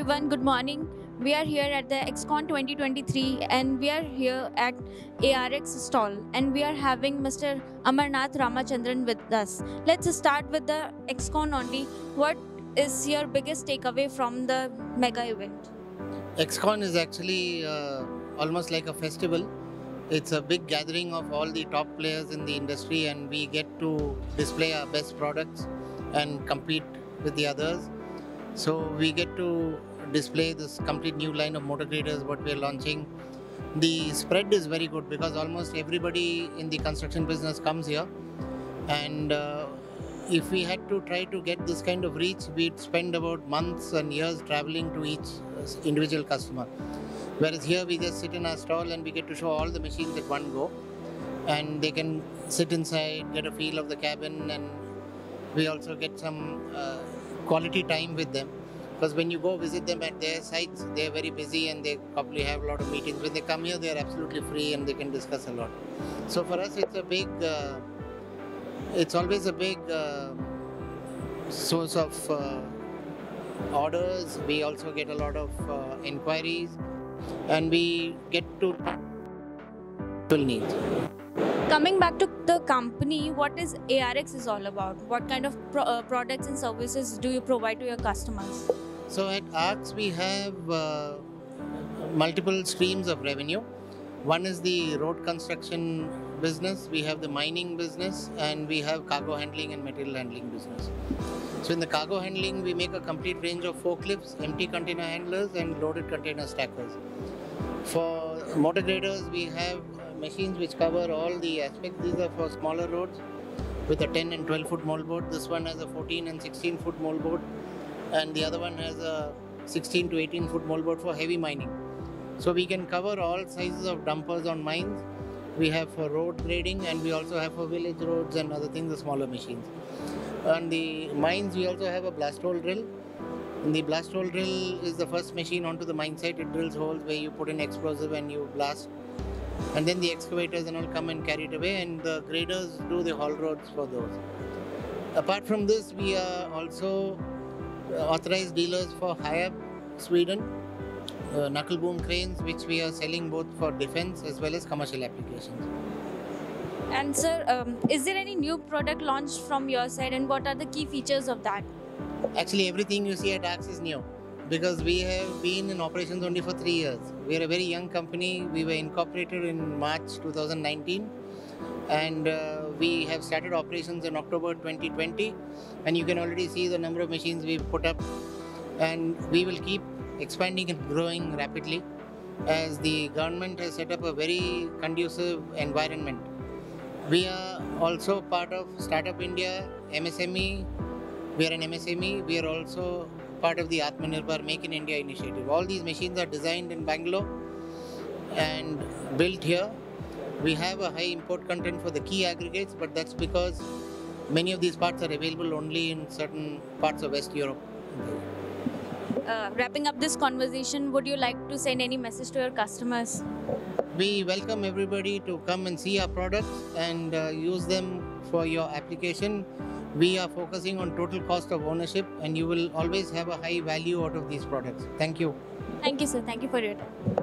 everyone, good morning. We are here at the XCon 2023 and we are here at ARX stall and we are having Mr. Amarnath Ramachandran with us. Let's start with the XCon only. What is your biggest takeaway from the mega event? XCon is actually almost like a festival. It's a big gathering of all the top players in the industry, and we get to display our best products and compete with the others. So we get to display this complete new line of motor graders what we are launching. The spread is very good because almost everybody in the construction business comes here, and if we had to try to get this kind of reach, we'd spend about months and years traveling to each individual customer. Whereas here we just sit in our stall and we get to show all the machines at one go, and they can sit inside, get a feel of the cabin, and we also get some quality time with them. Because when you go visit them at their sites, they're very busy and they probably have a lot of meetings. When they come here, they're absolutely free and they can discuss a lot. So for us, it's a big, it's always a big source of orders. We also get a lot of inquiries, and we get to needs. Coming back to the company, what is ARX is all about? What kind of products and services do you provide to your customers? So at ARX, we have multiple streams of revenue. One is the road construction business, we have the mining business, and we have cargo handling and material handling business. So in the cargo handling, we make a complete range of forklifts, empty container handlers, and loaded container stackers. For motor graders, we have machines which cover all the aspects. These are for smaller roads with a 10 and 12 foot moldboard. This one has a 14 and 16 foot moldboard, and the other one has a 16 to 18 foot moldboard for heavy mining. So we can cover all sizes of dumpers on mines. We have for road grading, and we also have for village roads and other things, the smaller machines. On the mines, we also have a blast hole drill. And the blast hole drill is the first machine onto the mine site. It drills holes where you put in explosive and you blast. And then the excavators and all come and carry it away, and the graders do the haul roads for those. Apart from this, we are also authorized dealers for Hiab Sweden, knuckle boom cranes, which we are selling both for defense as well as commercial applications. And sir, is there any new product launched from your side, and what are the key features of that? Actually, everything you see at ARX is new, because we have been in operations only for 3 years. We are a very young company. We were incorporated in March 2019, and we have started operations in October 2020, and you can already see the number of machines we've put up, and we will keep expanding and growing rapidly as the government has set up a very conducive environment. We are also part of Startup India, MSME. We are an MSME. We are also part of the Atmanirbhar Make in India initiative. All these machines are designed in Bangalore and built here. We have a high import content for the key aggregates, but that's because many of these parts are available only in certain parts of West Europe. Wrapping up this conversation, would you like to send any message to your customers? We welcome everybody to come and see our products and use them for your application. We are focusing on total cost of ownership, and you will always have a high value out of these products. Thank you. Thank you, sir. Thank you for your time.